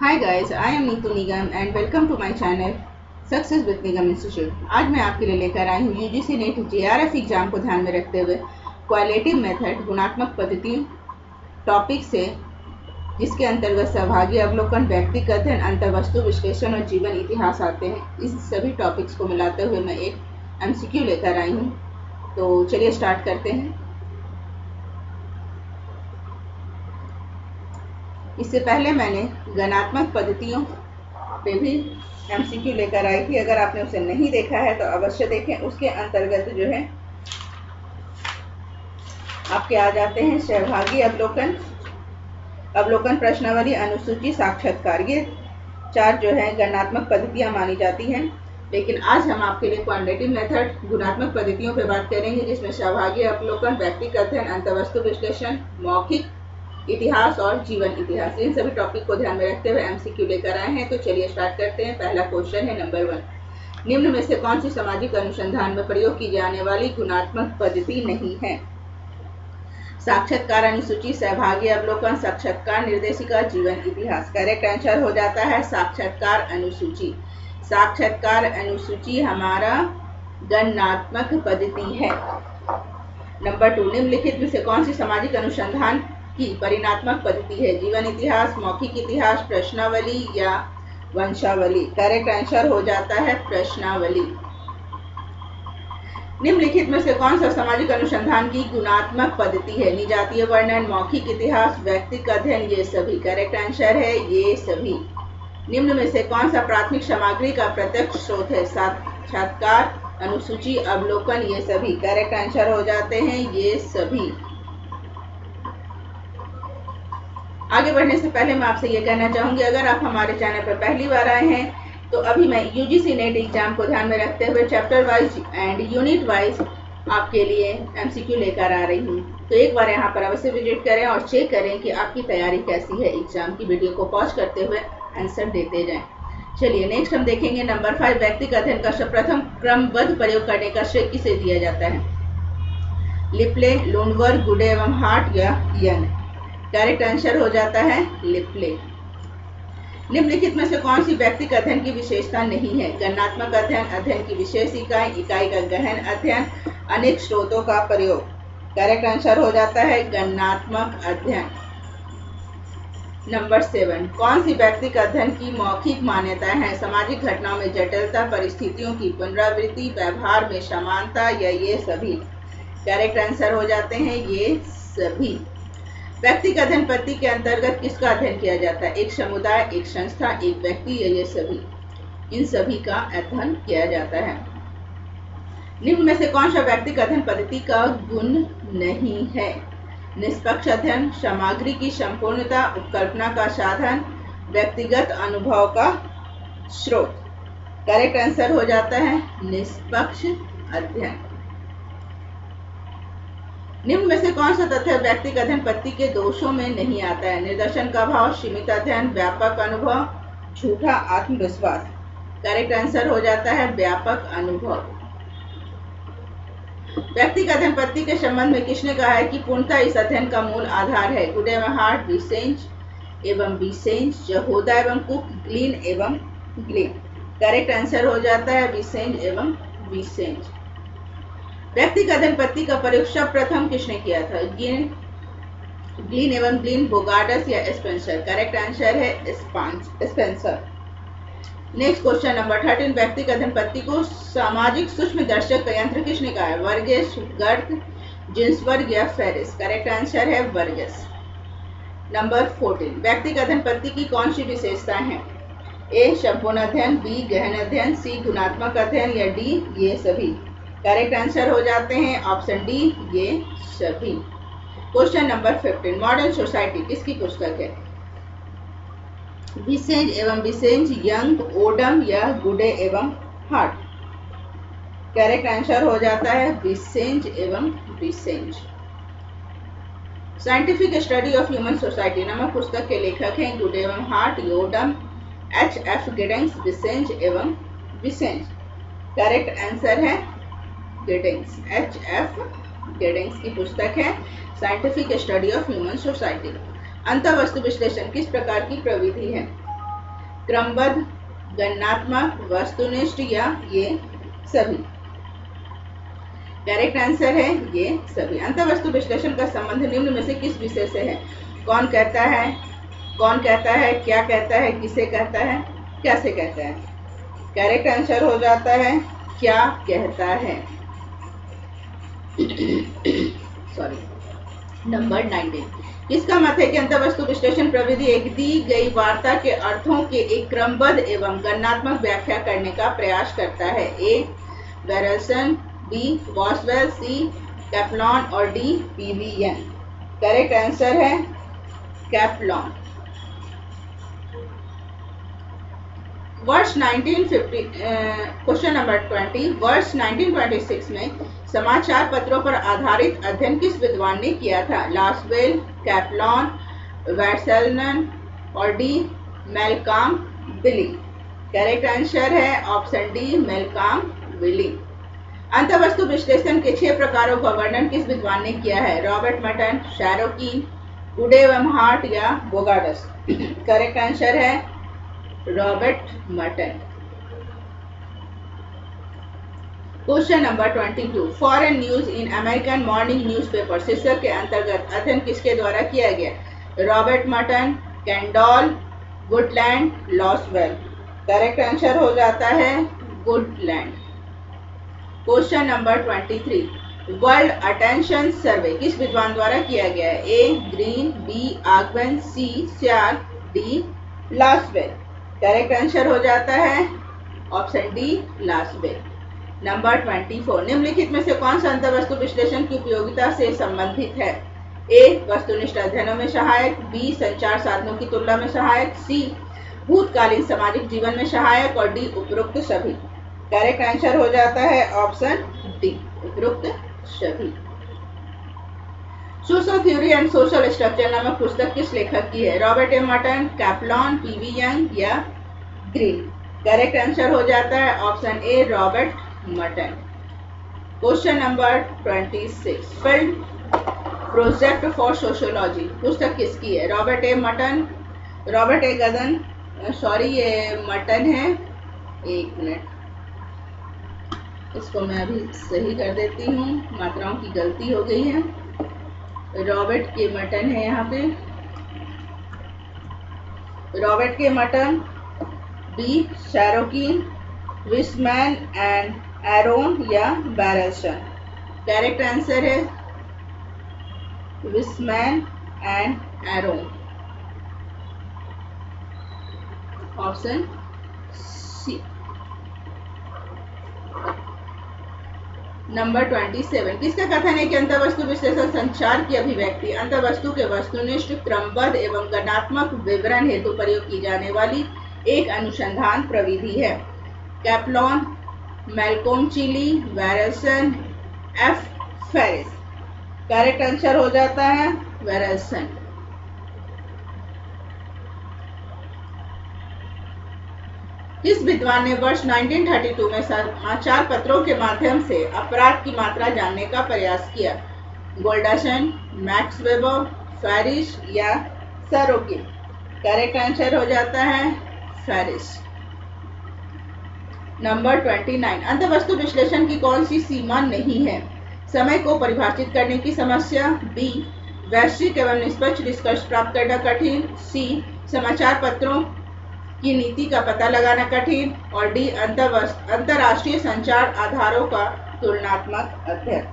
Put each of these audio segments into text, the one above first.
Hi guys, I am Neetu Nigam and welcome to my channel Success with Nigam Institute। आज मैं आपके लिए लेकर आई हूँ यूजीसी नेट जेआरएफ एग्जाम को ध्यान में रखते हुए क्वालिटेटिव मेथड गुणात्मक पद्धति टॉपिक से, जिसके अंतर्गत सहभागी अवलोकन, व्यक्तिगत अध्ययन, अंतर्वस्तु विश्लेषण और जीवन इतिहास आते हैं। इस सभी टॉपिक्स को मिलाते हुए मैं एक एमसीक्यू लेकर आई हूँ। तो चलिए स्टार्ट करते हैं। इससे पहले मैंने गणात्मक पद्धतियों पे भी एमसीक्यू लेकर आई थी। अगर आपने उसे नहीं देखा है तो अवश्य देखें। उसके अंतर्गत जो है आपके आ जाते हैं सहभागी अवलोकन, अवलोकन प्रश्नावली, अनुसूची, साक्षात्कार। ये चार जो है गणनात्मक पद्धतियां मानी जाती हैं। लेकिन आज हम आपके लिए क्वांटिटेटिव मेथड गुणात्मक पद्धतियों पर बात करेंगे, जिसमें सहभागी अवलोकन, व्यक्तिगत अध्ययन, अंतर्वस्तु विश्लेषण, मौखिक इतिहास और जीवन इतिहास, इन सभी टॉपिक को ध्यान में रखते हुए एमसीक्यू लेकर आए हैं। तो चलिए स्टार्ट करते हैं। पहला क्वेश्चन है नंबर 1, निम्न में से कौन सी सामाजिक अनुसंधान में प्रयोग की जाने वाली गुणात्मक पद्धति नहीं है? साक्षात्कार, अनुसूची, सहभागी अवलोकन, साक्षात्कार निर्देशिका, जीवन इतिहास। करेक्ट आंसर हो जाता है साक्षात्कार अनुसूची। साक्षात्कार अनुसूची हमारा गणनात्मक पद्धति है। नंबर 2, निम्नलिखित में से कौन सी सामाजिक अनुसंधान की परिणात्मक पद्धति है? जीवन इतिहास, मौखिक इतिहास, प्रश्नावली या वंशावली। करेक्ट आंसर हो जाता है प्रश्नावली। निम्नलिखित में से कौन सा सामाजिक अनुसंधान की गुणात्मक पद्धति है? निजातीय वर्णन, मौखिक इतिहास, व्यक्तिगत अध्ययन, ये सभी। करेक्ट आंसर है ये सभी। निम्न में से कौन सा प्राथमिक सामग्री का प्रत्यक्ष स्रोत है? साक्षात्कार, अनुसूची, अवलोकन, ये सभी। करेक्ट आंसर हो जाते हैं ये सभी। आगे बढ़ने से पहले मैं आपसे ये कहना चाहूंगी, अगर आप हमारे चैनल पर पहली बार आए हैं तो अभी मैं यूजीसी नेट एग्जाम को ध्यान में रखते हुए chapter wise and unit wise आपके लिए एमसीक्यू लेकर आ रही हूँ। तो एक बार यहाँ पर अवश्य विजिट करें और चेक करें कि आपकी तैयारी कैसी है एग्जाम की। वीडियो को पॉज करते हुए आंसर देते जाएं। चलिए नेक्स्ट हम देखेंगे नंबर 5, व्यक्तिगत अध्ययन का सर्वप्रथम क्रमबद्ध प्रयोग करने का श्रेय किसे दिया जाता है? लिप्ले, लुंडबर्ग, गुडे एवं हार्ट या यन। करेक्ट आंसर हो जाता है लिप्ले। निम्नलिखित में से कौन सी व्यक्तिगत अध्ययन की विशेषता नहीं है? गणनात्मक अध्ययन, अध्ययन की विशेष इकाई, इकाई का गहन अध्ययन, अनेक स्रोतों का प्रयोग। करेक्ट आंसर हो जाता है गणनात्मक अध्ययन। नंबर 7, कौन सी व्यक्तिगत अध्ययन की मौखिक मान्यता है? सामाजिक घटनाओं में जटिलता, परिस्थितियों की पुनरावृत्ति, व्यवहार में समानता या ये सभी। करेक्ट आंसर हो जाते हैं ये सभी। व्यक्तिगत अध्ययन पद्धति के अंतर्गत किसका अध्ययन किया जाता है? एक समुदाय, एक संस्था, एक व्यक्ति या ये सभी। इन सभी का अध्ययन किया जाता है। निम्न में से कौन सा व्यक्तिगत अध्ययन पद्धति का गुण नहीं है? निष्पक्ष अध्ययन, सामग्री की संपूर्णता, उपकल्पना का साधन, व्यक्तिगत अनुभव का स्रोत। करेक्ट आंसर हो जाता है निष्पक्ष अध्ययन। निम्न में से कौन सा तथ्य व्यक्तिगत अध्ययन पद्धति के दोषों में नहीं आता है? निदर्शन का अभाव, सीमित अध्ययन, व्यापक अनुभव, झूठा आत्मविश्वास। करेक्ट आंसर हो जाता है व्यापक अनुभव। व्यक्तिगत अध्ययन पद्धति के संबंध में किसने कहा है कि पूर्णतः इस अध्ययन का मूल आधार है? गुडे एवं हार्ट, विसेंज एवं विसेंज, जहोदा एवं कुक, ग्लीन एवं ग्लीन। करेक्ट आंसर हो जाता है विसेंज एवं विसेंज। व्यक्तिगत अध्ययन पद्धति का प्रयोग सर्वप्रथम किसने किया था? ग्लीन एवं ग्लीन, बोगार्डस या स्पेंसर। करेक्ट आंसर है स्पेंसर। नेक्स्ट क्वेश्चन नंबर 13, व्यक्तिगत अध्ययन पद्धति को सामाजिक सूक्ष्म दर्शक का यंत्र किसने कहा है? वर्गेस, गर्ट, जिन्सबर्ग या फेरिस। करेक्ट आंसर है वर्गेस। नंबर 14, व्यक्तिगत अध्ययन पद्धति की कौन सी विशेषताएं हैं? ए संपूर्ण अध्ययन, बी गहन अध्ययन, सी गुणात्मक अध्ययन या डी ये सभी। करेक्ट आंसर हो जाते हैं ऑप्शन डी ये सभी। क्वेश्चन नंबर 15, मॉडर्न सोसाइटी किसकी पुस्तक है? विसेंज एवं विसेंज, यंग, ओडम या गुडे एवं हार्ट। करेक्ट आंसर हो जाता है विसेंज एवं विसेंज। Scientific study of human society नामक पुस्तक के लेखक हैं गुडे एवं हार्ट, ओडम, H.F. गिडिंग्स, विसेंज एवं विसेंज। करेक्ट आंसर है गिडिंग्स। H.F. गिडिंग्स की पुस्तक है scientific study of human society. अंतःवस्तु विश्लेषण किस प्रकार की प्रविधि है? क्रमबद्ध, गणनात्मक, वस्तुनिष्ठ या ये सभी? करेक्ट आंसर है ये सभी। अंतःवस्तु विश्लेषण का संबंध निम्न में से किस विषय से है? कौन कहता है, क्या कहता है, किसे कहता है, कैसे कहता है? करेक्ट आंसर हो जाता है क्या कहता है। Sorry, number 19। किसका मत है कि अंतःवस्तु विश्लेषण प्रविधि एक दी गई वार्ता के अर्थों के एक क्रमबद्ध एवं गणनात्मक व्याख्या करने का प्रयास करता है? ए बेरसन, बी बॉसवेल, सी कैप्लॉन और D PV young. Correct answer है कैप्लॉन। वर्ष 1950 क्वेश्चन नंबर 20, वर्ष 1926 में समाचार पत्रों पर आधारित अध्ययन किस विद्वान ने किया था? लासवेल, कैप्लॉन, वेटसेलन और D Malcolm Willey. Correct answer है ऑप्शन डी मेलकॉम विली। अंतःवस्तु विश्लेषण के 6 प्रकारों का वर्णन किस विद्वान ने किया है? रॉबर्ट मटन, शैरोकीन, उडेवमहार्ट या बोगार्डस। करेक्ट आंसर है Robert Merton. Question number 22, foreign news in American morning newspaper शीर्षक के अंतर्गत अध्ययन किसके द्वारा किया गया? Robert Merton, Kendall, Woodland, Lasswell. Correct answer हो जाता है Woodland. Question number 23, world attention survey किस विद्वान द्वारा किया गया है? ए ग्रीन, बी आगवन, सी स्याल, डी लासवेल। करेक्ट आंसर हो जाता है ऑप्शन डी लासवेल। नंबर 24, निम्नलिखित में से कौन सा अंतःवस्तु विश्लेषण की उपयोगिता से संबंधित है? ए वस्तुनिष्ठ अध्ययनों में सहायक, बी संचार साधनों की तुलना में सहायक, सी भूतकालीन सामाजिक जीवन में सहायक और डी उपरोक्त सभी। करेक्ट आंसर हो जाता है ऑप्शन डी उपरोक्त सभी। Social theory and social structure नामक पुस्तक किस लेखक की है? Robert A Merton, Kaplan, PV Young या ग्रीन। करेक्ट आंसर हो जाता है option A Robert Merton. Question number 26, field project for sociology पुस्तक किसकी है? Robert A Merton, Robert A गदन, सॉरी ये मटन है, एक मिनट इसको मैं अभी सही कर देती हूँ, मात्राओं की गलती हो गई है। रॉबर्ट के मटन है यहाँ पे, रॉबर्ट के मटन, बी शैरोकीन, विस्मैन एंड एरोन या बैरसन। करेक्ट आंसर है Wiseman and Aron, option C. Number 27, किसका कथन है कि अंतःवस्तु विश्लेषण संचार की अभिव्यक्ति अंतःवस्तु के वस्तुनिष्ठ, क्रमबद्ध एवं गणनात्मक विवरण हेतु प्रयोग की जाने वाली एक अनुसंधान प्रविधि है? कैप्लॉन, मैल्कोम चिली, वेरसन, एफ फेरिस। करेक्ट आंसर हो जाता है वेरसन। किस विद्वान ने वर्ष 1932 में समाचार पत्रों के माध्यम से अपराध की मात्रा जानने का प्रयास किया? गोल्डासन, मैक्स वेबर, फेरिस या सरोकिन। करेक्ट आंसर हो जाता है फेरिस। नंबर 29, अंतःवस्तु विश्लेषण की कौन सी सीमा नहीं है? समय को परिभाषित करने की समस्या, बी वैश्विक एवं निष्पक्ष निष्कर्ष प्राप्त करना कठिन, सी समाचार पत्रों की नीति का पता लगाना कठिन और डी अंतरराष्ट्रीय संचार आधारों का तुलनात्मक अध्ययन।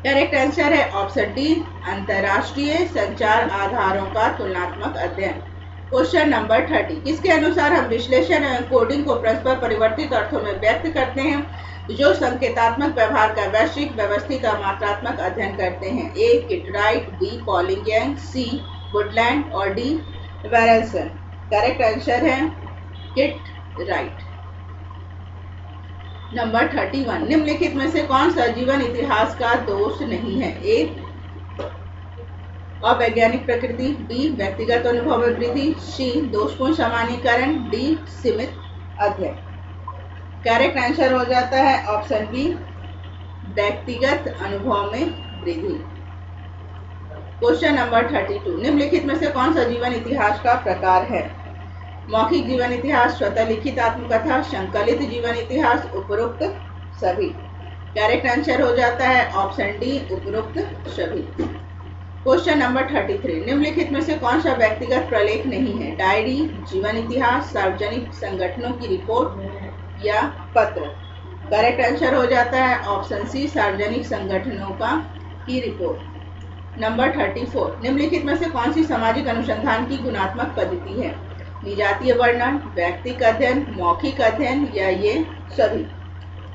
करेक्ट आंसर है ऑप्शन डी अंतरराष्ट्रीय संचार आधारों का तुलनात्मक अध्ययन। क्वेश्चन नंबर 30, किसके अनुसार हम विश्लेषण एवं कोडिंग को परस्पर परिवर्तित अर्थों में व्यक्त करते हैं जो संकेतात्मक व्यवहार का वैश्विक, व्यवस्थित और मात्रात्मक अध्ययन करते हैं? ए किटराइट, बी पॉलिंग यंग, सी वुडलैंड और डी वेरसन। करेक्ट आंसर है किटराइट। नंबर 31, निम्नलिखित में से कौन सा जीवन इतिहास का दोष नहीं है? ए अवैज्ञानिक प्रकृति, बी व्यक्तिगत अनुभव में वृद्धि, सी दोषपूर्ण सामान्यीकरण, डी सीमित अध्ययन। करेक्ट आंसर हो जाता है ऑप्शन बी व्यक्तिगत अनुभव में वृद्धि। क्वेश्चन नंबर 32, निम्नलिखित में से कौन सा जीवन इतिहास का प्रकार है? मौखिक जीवन इतिहास, स्वतः लिखित आत्मकथा, संकलित जीवन इतिहास, उपरोक्त सभी। करेक्ट आंसर हो जाता है ऑप्शन डी, उपरोक्त सभी। क्वेश्चन नंबर 33, निम्नलिखित में से कौन सा व्यक्तिगत प्रलेख नहीं है? डायरी, जीवन इतिहास, सार्वजनिक संगठनों की रिपोर्ट या पत्र? करेक्ट आंसर हो जाता है ऑप्शन सी, सार्वजनिक संगठनों की रिपोर्ट। नंबर 34, निम्नलिखित में से कौन सी सामाजिक अनुसंधान की गुणात्मक पद्धति है? विजातीय वर्णन, व्यक्तिक अध्ययन, मौखिक अध्ययन या ये सभी?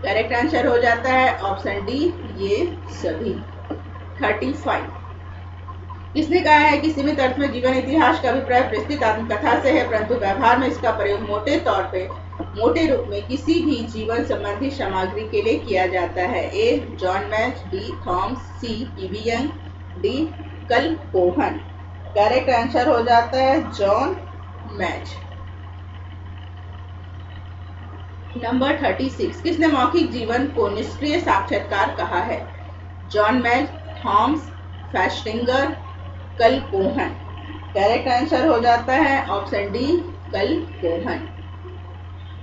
करेक्ट आंसर हो जाता है ऑप्शन डी, ये सभी। 35, किसने कहा है कि सीमित अर्थ में जीवन इतिहास का अभिप्राय प्रस्तुत आत्मकथा से है, परंतु व्यवहार में इसका प्रयोग मोटे रूप में किसी भी जीवन संबंधी सामग्री के लिए किया जाता है? ए जॉन मैच, बी थॉमस, सी पीवी यंग, डी कल कोहन? करेक्ट आंसर हो जाता है जॉन मैच। नंबर 36, किसने मौखिक जीवन को निष्क्रिय साक्षात्कार कहा है? जॉन मैच, थॉमस, फेस्टिंगर, कल कोहन? करेक्ट आंसर हो जाता है ऑप्शन डी, कल कोहन।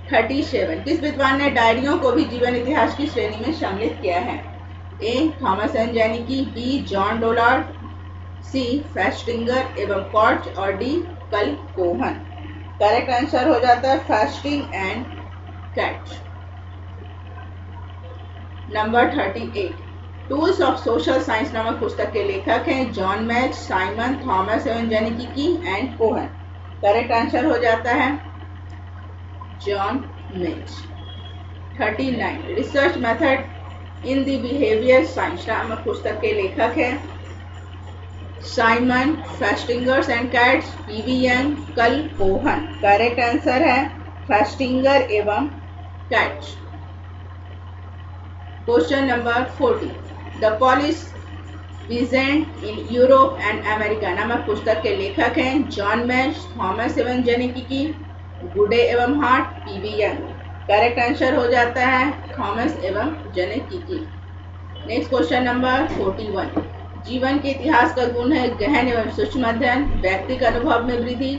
37, किस विद्वान ने डायरियों को भी जीवन इतिहास की श्रेणी में सम्मिलित किया है? ए थॉमस एंड जेनिकी, B John Dollard, C Festinger एवं कॉर्च और डी कल कोहन? करेक्ट आंसर हो जाता है Festinger and Katz. Number 38, tools of social science नामक पुस्तक के लेखक हैं जॉन मैच, साइमन, थॉमस एवं जेनिकी एंड कोहन? करेक्ट आंसर हो जाता है जॉन मैच। 39, research method in the behaviour science नामक पुस्तक के लेखक हैं साइमन, फेस्टिंगर्स एंड कैट्स, पीवी यंग, कल कोहन? करेक्ट आंसर है फेस्टिंगर एवं Katz. Question number 40, the Polish peasant in Europe and America नामक पुस्तक के लेखक हैं जॉन मैच, थॉमस एवं जेनिकी, गुडे एवं heart, PV young? Correct answer हो जाता है थॉमस एवं जेनिकी। नेक्स्ट क्वेश्चन नंबर 41, जीवन के इतिहास का गुण है गहन एवं सूक्ष्म अध्ययन, व्यक्तिक अनुभव में वृद्धि,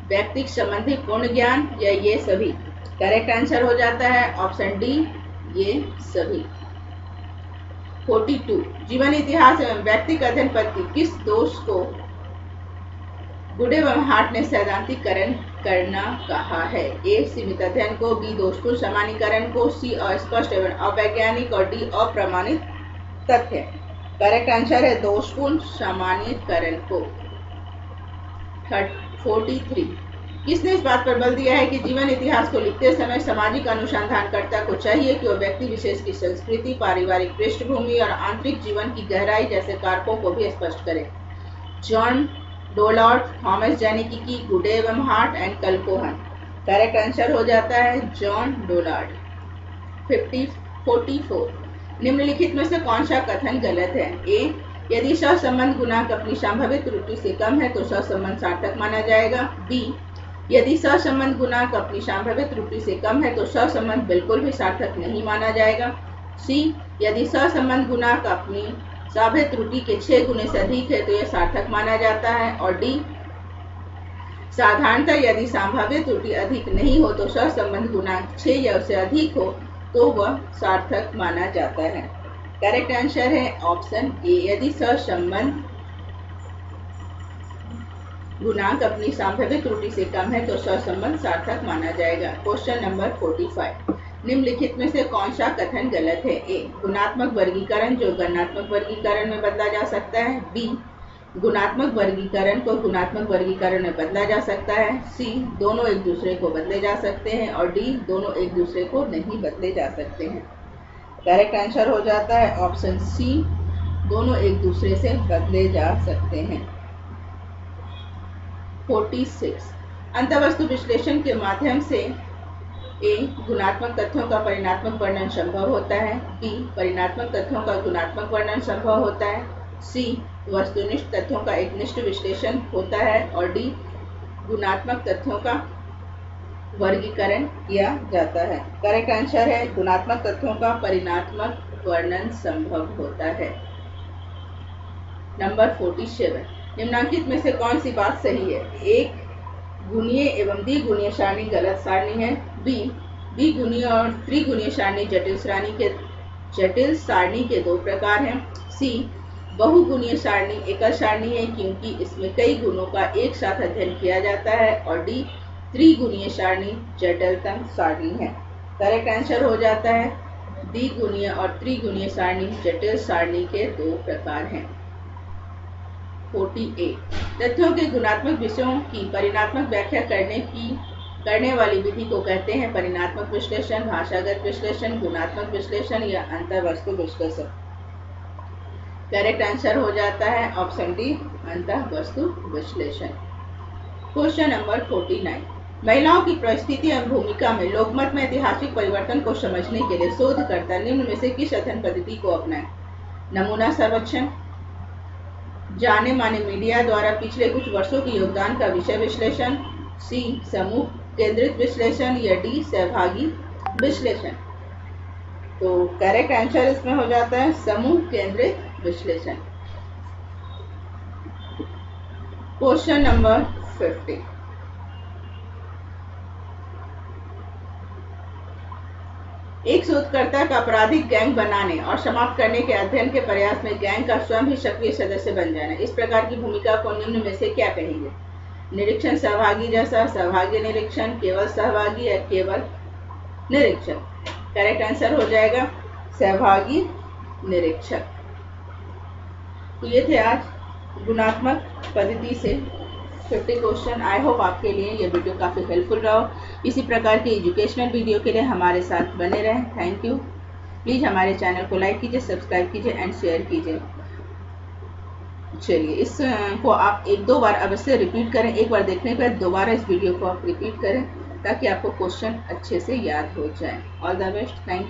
व्यक्तिक संबंधी पूर्ण ज्ञान या ये सभी? करेक्ट आंसर हो जाता है ऑप्शन डी, ये सभी। 42, जीवन इतिहास एवं व्यक्तिक अध्ययन पर किस दोष को गुडे एवं हार्ट ने सैद्धांतिकरण करना कहा है? ए सीमित अध्ययन को, बी दोषपूर्ण सामान्यीकरण को, सी अस्पष्ट एवं अवैज्ञानिक और डी अप्रमाणित तथ्य? करेक्ट आंसर है दोषपूर्ण सामान्यीकरण को। 43, किसने इस बात पर बल दिया है कि जीवन इतिहास को लिखते समय सामाजिक अनुसंधानकर्ता को चाहिए कि वह व्यक्ति विशेष की संस्कृति, पारिवारिक पृष्ठभूमि और आंतरिक जीवन की गहराई जैसे कारकों को भी स्पष्ट करे? जॉन डोलार्ड, थॉमस जेनिकी, गुडे एवं हार्ट एंड कल कोहन? करेक्ट आंसर हो जाता है जॉन डोलार्ड। 44, निम्नलिखित में से कौन सा कथन गलत है? ए यदि सहसंबंध गुणांक अपनी संभावित त्रुटि से कम है तो सहसंबंध सार्थक माना जाएगा। बी यदि सहसंबंध गुणांक अपनी संभावित त्रुटि से कम है तो सहसंबंध बिल्कुल भी सार्थक नहीं माना जाएगा। सी यदि सहसंबंध गुणांक अपनी संभावित त्रुटि के 6 गुने से अधिक है तो यह सार्थक माना जाता है। और डी साधारणतः यदि संभावित त्रुटि अधिक नहीं हो तो सहसंबंध गुणांक 6 या उससे अधिक हो तो वह सार्थक माना जाता है। करेक्ट आंसर है ऑप्शन ए, यदि सहसंबंध गुणांक अपनी संभावित त्रुटि से कम है तो सहसंबंध सार्थक माना जाएगा। क्वेश्चन नंबर 45, निम्नलिखित में से कौन सा कथन गलत है? ए गुणात्मक वर्गीकरण जो गणनात्मक वर्गीकरण में बदला जा सकता है। बी गुणात्मक वर्गीकरण को गुणात्मक वर्गीकरण में बदला जा सकता है। सी दोनों एक दूसरे को बदले जा सकते हैं। और डी दोनों एक दूसरे को नहीं बदले जा सकते हैं। करेक्ट आंसर हो जाता है ऑप्शन सी, दोनों एक दूसरे से बदले जा सकते हैं। 46, अंतःवस्तु विश्लेषण के माध्यम से ए गुणात्मक तथ्यों का परिणात्मक वर्णन संभव होता है। बी परिणात्मक तथ्यों का गुणात्मक वर्णन संभव होता है। सी वस्तुनिष्ठ तथ्यों का एकनिष्ठ विश्लेषण होता है। और डी गुणात्मक तथ्यों का वर्गीकरण किया जाता है। करेक्ट आंसर है गुणात्मक तथ्यों का परिणात्मक वर्णन संभव होता है। नंबर 47, निम्नलिखित में से कौन सी बात सही है? एक गुणीय एवं द्विगुणीय सारणी गलत सारणी है। बी, द्विगुणीय और त्रिगुणीय सारणी जटिल सारणी के दो प्रकार हैं। सी, बहुगुणीय सारणी एकल सारणी है क्योंकि इसमें कई गुणों का एक साथ अध्ययन किया जाता है। और डी, त्रिगुणीय सारणी जटिलतम सारणी है। करेक्ट आंसर हो जाता है द्विगुणीय और त्रिगुणीय सारणी जटिल सारणी के दो प्रकार हैं। 48 तथ्यों के गुणात्मक विषयों की परिणात्मक व्याख्या करने वाली विधि को कहते हैं परिणात्मक विश्लेषण, भाषागत विश्लेषण, गुणात्मक विश्लेषण या अंतःवस्तु विश्लेषण। करेक्ट आंसर हो जाता है ऑप्शन डी, अंतःवस्तु विश्लेषण। क्वेश्चन नंबर 49 महिलाओं की परिस्थिति एवं भूमिका में लोकमत में ऐतिहासिक परिवर्तन को समझने के लिए शोधकर्ता निम्न में से किस अध्ययन पद्धति को अपनाए? नमूना सर्वेक्षण, जाने माने मीडिया द्वारा पिछले कुछ वर्षों के योगदान का विषय विश्लेषण, सी, समूह केंद्रित विश्लेषण या डी, सहभागी विश्लेषण। तो करेक्ट आंसर इसमें हो जाता है समूह केंद्रित विश्लेषण। क्वेश्चन नंबर 50 एक शोधकर्ता का आपराधिक गैंग बनाने और समाप्त करने के अध्ययन के प्रयास में गैंग का स्वयं ही सक्रिय सदस्य बन जाना, इस प्रकार की भूमिका को निम्न में से क्या कहेंगे? निरीक्षण सहभागी जैसा, सहभागी निरीक्षण, केवल सहभागी या केवल निरीक्षण। करेक्ट आंसर हो जाएगा सहभागी निरीक्षक। तो ये थे आज गुणात्मक पद्धति से 50 क्वेश्चन। आई होप आपके लिए ये वीडियो काफ़ी हेल्पफुल रहा। इसी प्रकार के एजुकेशनल वीडियो के लिए हमारे साथ बने रहें। Thank you. प्लीज़ हमारे चैनल को लाइक कीजिए, सब्सक्राइब कीजिए एंड शेयर कीजिए। चलिए इसको आप 1-2 बार अवश्य रिपीट करें। एक बार देखने के बाद दोबारा इस वीडियो को आप रिपीट करें ताकि आपको क्वेश्चन अच्छे से याद हो जाए। All the best. Thank you.